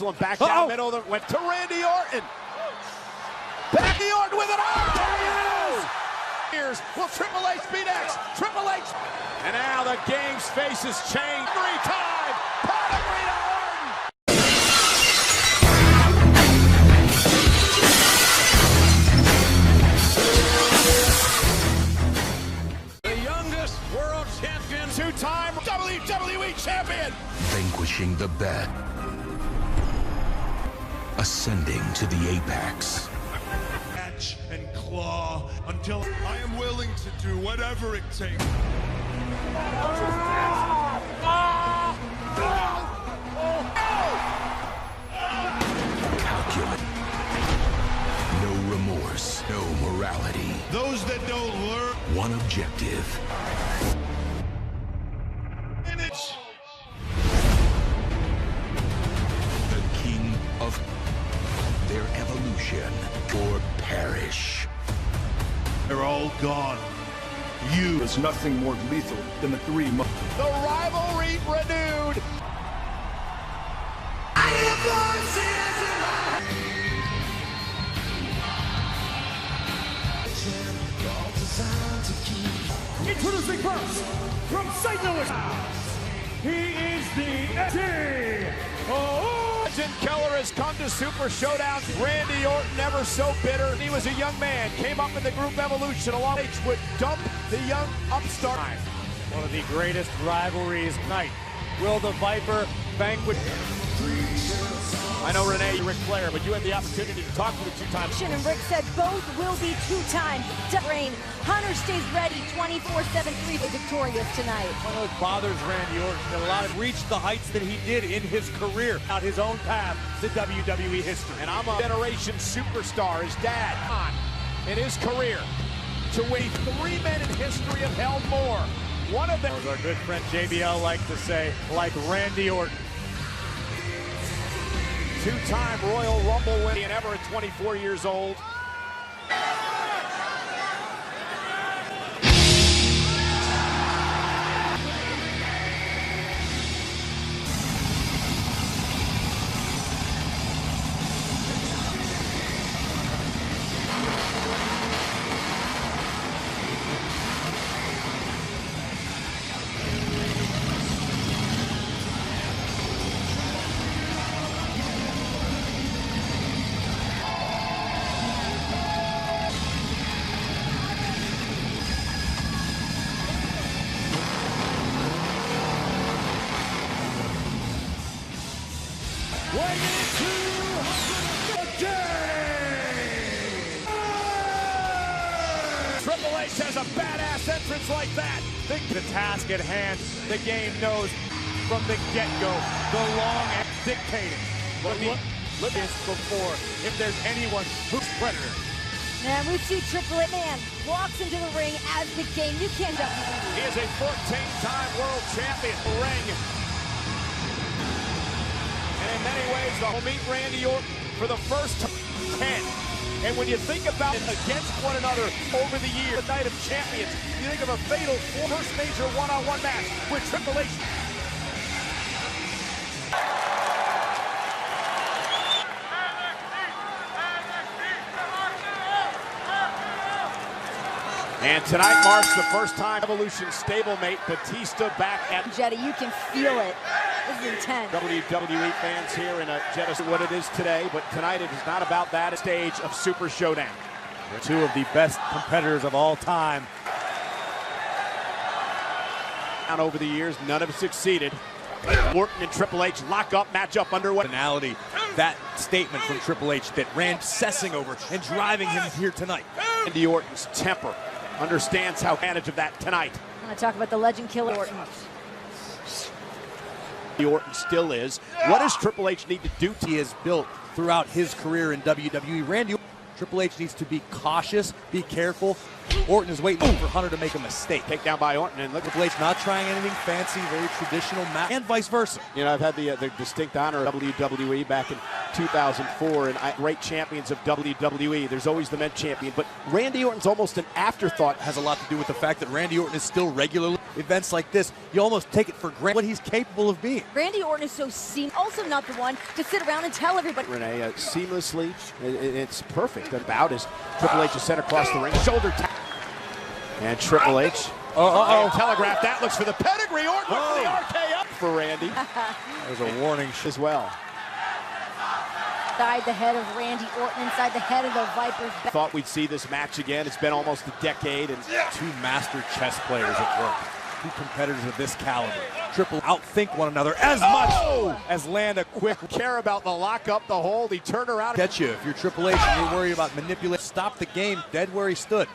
Back down middle, went to Randy Orton. Back to Orton with an arm. Here's will Triple H be next? Triple H. And now the game's faces change. Every time. Pedigree to Orton. The youngest world champion. Two-time WWE champion. Vanquishing the bad. Ascending to the apex. Catch and claw until I am willing to do whatever it takes. Calculate. No remorse, no morality. Those that don't learn. One objective. And it's The king of their evolution or perish. they're all gone. You. There's nothing more lethal than the 3 months. The rivalry renewed. Introducing first, from St. Louis, he is the Legend Killer has come to Super Showdown. Randy Orton, never so bitter. He was a young man, came up in the group evolution along H would dump the young upstart. One of the greatest rivalries tonight. Will the Viper banquet? I know Renee, Ric Flair, but you had the opportunity to talk to the two-time. And Rick said both will be two-time reign. Hunter stays ready 24/7, 3 victorious tonight. One of those bothers Randy Orton that a lot of reached the heights that he did in his career, out his own path to WWE history. And I'm a generation superstar. His dad on in his career to win 3 men in history have held more. One of them, As our good friend JBL liked to say, like Randy Orton. two-time Royal Rumble winner and ever at 24 years old. Triple H has a badass entrance like that. The task at hand, the game knows from the get-go, the long and dictating. But look this before, if there's anyone who's Predator. And we see Triple H, man, walks into the ring as the game. You can't doubt He is a 14-time world champion. Ring. And in many ways, they'll meet Randy Orton for the first 10. And when you think about it against one another over the years, the Night of Champions, you think of a fatal first major one-on-one match with Triple H. And tonight marks the first time Evolution stablemate Batista back at Jeddah. You can feel it. This is intense. WWE fans here in Jeddah, what it is today, but tonight it is not about that stage of Super Showdown. Two of the best competitors of all time. And over the years, none have succeeded. Orton and Triple H lock up, matchup underway. Personality, that statement from Triple H that ran obsessing over and driving him here tonight. Randy Orton's temper understands how advantage of that tonight. I want to talk about the Legend Killer Orton. Orton still is. What does Triple H need to do? He has built throughout his career in WWE. Randy, Triple H needs to be cautious, be careful. Orton is waiting for Hunter to make a mistake. Take down by Orton, and look at Triple H not trying anything fancy, very traditional match, and vice versa. You know, I've had the distinct honor of WWE back in 2004, and great champions of WWE. There's always the men champion, but Randy Orton's almost an afterthought. Has a lot to do with the fact that Randy Orton is still regularly events like this, you almost take it for granted what he's capable of being. Randy Orton is so seamless, also not the one to sit around and tell everybody. Renee, seamlessly, it's perfect. About as Triple H is sent across the ring, shoulder tap. And Triple H. Telegraph, that looks for the pedigree. Orton for the RKO for Randy. There's a warning as well. Inside the head of Randy Orton, inside the head of the Vipers. Thought we'd see this match again. It's been almost a decade. And two master chess players at work. Two competitors of this caliber. Triple outthink one another as much as land a quick care about the lockup, the hold. He turned around. Get you. If you're Triple H and you're worried about manipulating, stop the game dead where he stood.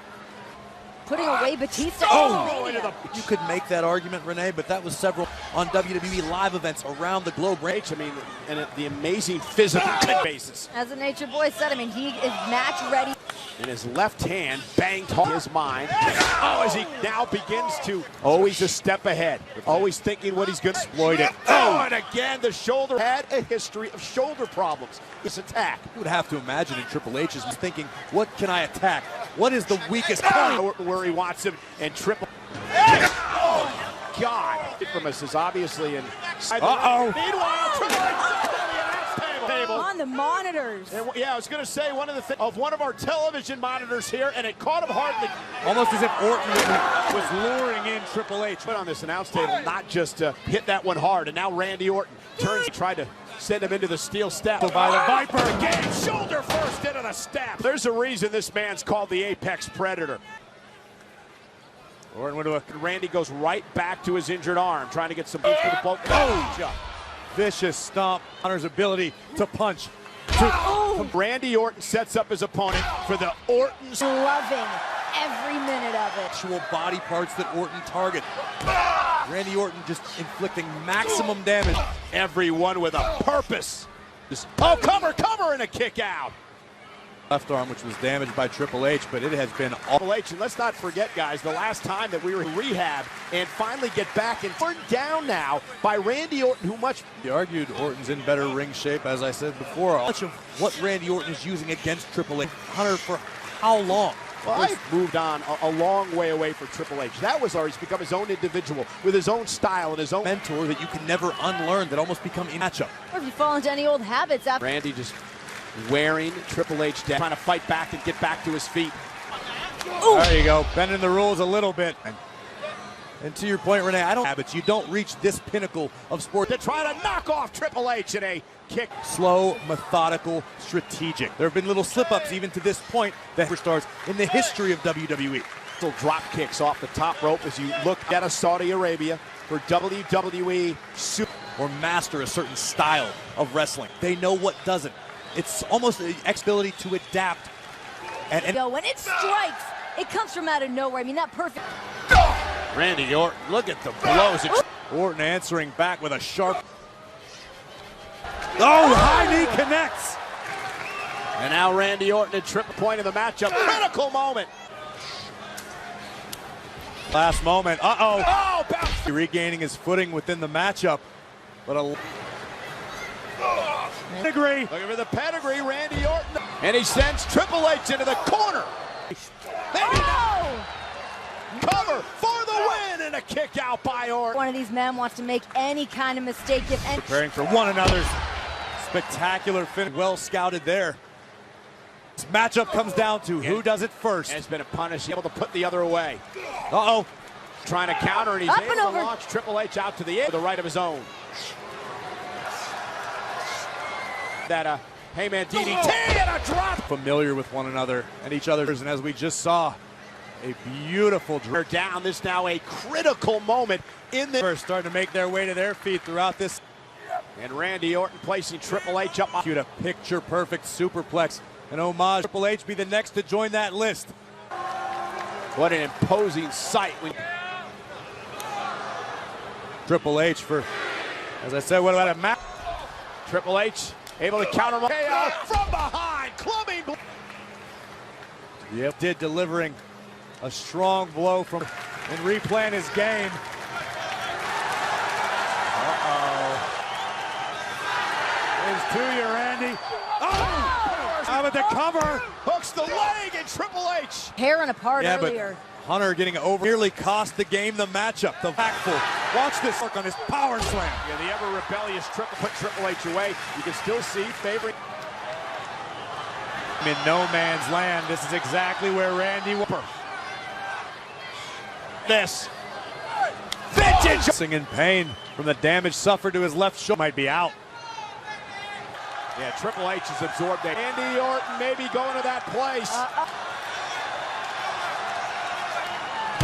Putting away Batista. You could make that argument, Renee, but that was several on WWE live events around the globe. I mean, and the amazing physical basis. As the Nature Boy said, I mean, he is match ready. And his left hand banged his mind. As he now begins to always a step ahead, always thinking what he's going to exploit it. And again, the shoulder had a history of shoulder problems. This attack. You would have to imagine in Triple H is thinking, what can I attack? What is the weakest point? Where he wants him, and Triple. Oh, God. From us is obviously in. Meanwhile, Triple H table. On the monitors. And, yeah, I was going to say one of our television monitors here, and it caught him hard. Almost as if Orton was luring in Triple H. Put on this announce table, not just to hit that one hard, and now Randy Orton turns, tried to send him into the steel step. By the Viper again, shoulder first into the step. There's a reason this man's called the Apex Predator. Randy goes right back to his injured arm, trying to get some boost for the poke. Vicious stomp. Hunter's ability to punch. Randy Orton sets up his opponent for the Orton's. Loving every minute of it. Actual body parts that Orton target. Randy Orton just inflicting maximum damage. Everyone with a purpose. Cover, and a kick out. Left arm, which was damaged by Triple H, but it has been all. Triple H, and let's not forget, guys, the last time that we were in rehab and finally get back and turned down now by Randy Orton, who much. He argued Orton's in better ring shape, as I said before. Much of what Randy Orton is using against Triple H. Hunter, for how long? Well, I've moved on a long way away from Triple H. That was he's become his own individual with his own style and his own mentor that you can never unlearn, that almost become a matchup. Or if you fall into any old habits after. Randy just wearing Triple H down, trying to fight back and get back to his feet. There you go, bending the rules a little bit. And to your point, Renee, I don't habits. You don't reach this pinnacle of sport. They're trying to knock off Triple H in a kick. Slow, methodical, strategic. There have been little slip-ups even to this point that superstars in the history of WWE. Little drop kicks off the top rope as you look at Saudi Arabia for WWE Super. Or master a certain style of wrestling. They know what doesn't. It's almost the ability to adapt. And when it strikes, it comes from out of nowhere. I mean, that perfect. Randy Orton, look at the blows. Orton answering back with a sharp. High knee connects. And now Randy Orton at triple point of the matchup. Critical moment. Last moment. Regaining his footing within the matchup. But a pedigree. Looking for the pedigree, Randy Orton. And he sends Triple H into the corner. Cover for the win, and a kick out by Orton. One of these men wants to make any kind of mistake. Preparing for one another's spectacular finish. Well scouted there. This matchup comes down to who does it first. And it's been a punish, able to put the other away. Trying to counter, and he's Up able and to over. launch Triple H out to the end, the right of his own. That Heyman DDT and a drop. Familiar with one another and each other's, and as we just saw, a beautiful drop. Down. This now a critical moment in the. Starting to make their way to their feet throughout this. And Randy Orton placing Triple H up. Cute a picture-perfect superplex. An homage. Triple H be the next to join that list. What an imposing sight. Triple H for, as I said, what about a match? Triple H able to counter KO from behind, clubbing. Yep, delivering a strong blow from and replaying his game. Is to you, Randy. Out of the cover. Hooks the leg and Triple H. Tearing apart Yeah, earlier. but Hunter getting over nearly cost the game the matchup. The backful. Watch this work on his power slam. Yeah, the ever rebellious put Triple H away. You can still see favoring. In no man's land, this is exactly where Randy Whooper. This. Vintage! In pain from the damage suffered to his left shoulder. Might be out. Yeah, Triple H has absorbed that. Randy Orton maybe going to that place.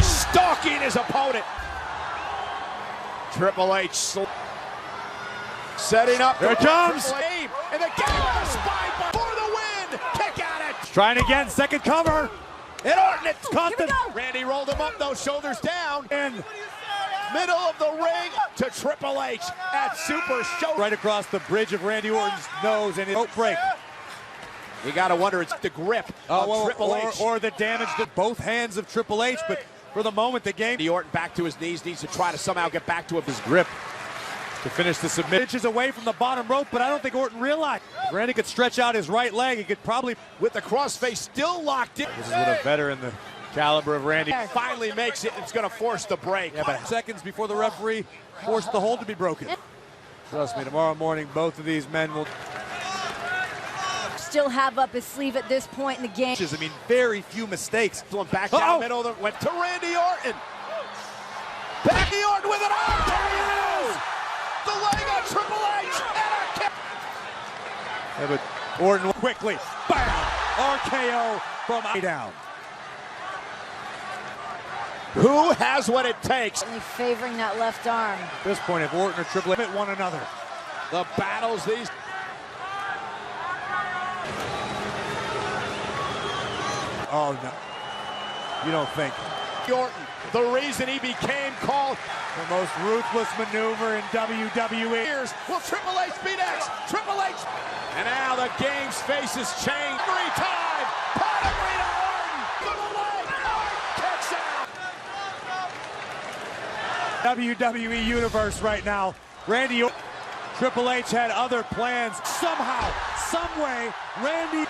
Stalking his opponent. Triple H setting up. Here it comes. And the game on the spine for the win. Kick at it. Trying again, second cover. And Orton it's caught the. Randy rolled him up, those shoulders down. And middle of the ring to Triple H at Super Show. Right across the bridge of Randy Orton's nose and his throat break. You gotta wonder, it's the grip of Triple H. Or the damage to both hands of Triple H, but for the moment, the game. Randy Orton back to his knees, needs to try to somehow get back to his grip to finish the submission. Inches away from the bottom rope, but I don't think Orton realized. If Randy could stretch out his right leg, he could probably. With the crossface still locked in. This is what a veteran the caliber of Randy finally makes it. It's going to force the break. Yeah, but seconds before the referee forced the hold to be broken. Trust me, tomorrow morning, both of these men will still have up his sleeve at this point in the game. I mean, very few mistakes. Back down the middle, went to Randy Orton. Randy Orton with an arm. There he is. The leg on Triple H. And a kick. Yeah, but Orton quickly. Bam! RKO from down. Who has what it takes? Only favoring that left arm. At this point, if Orton or Triple H hit one another. The battles these. Oh, no. You don't think. Orton, the reason he became called the most ruthless maneuver in WWE. Will Triple H beat X? Triple H. And now the game's faces change. Every time. Pedigree to Orton. To the leg. Orton kicks out. WWE Universe right now. Randy Orton. Triple H had other plans. Somehow, someway, Randy.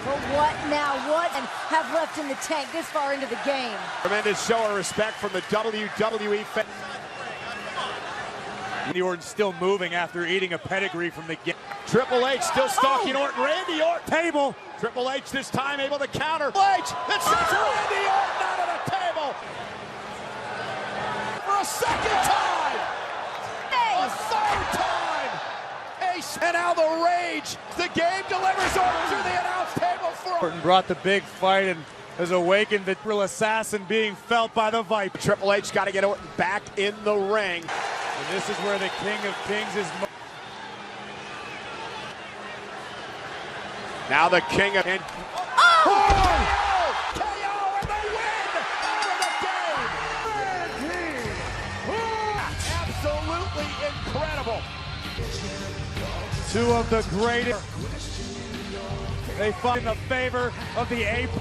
But what now? What and have left in the tank this far into the game? Tremendous show of respect from the WWE. Randy Orton still moving after eating a pedigree from the game. Triple H still stalking Orton. Randy Orton. Table. Triple H this time able to counter. Triple H. It's Randy Orton out of the table. For a second time. A third time. And now the rage. The game delivers Orton to the announce table for Orton brought the big fight and has awakened the real assassin being felt by the Viper. Triple H got to get Orton back in the ring. And this is where the King of Kings is. Now the King of... And, KO and the win for the game. Absolutely incredible. Two of the greatest. They fight in the favor of the Apex.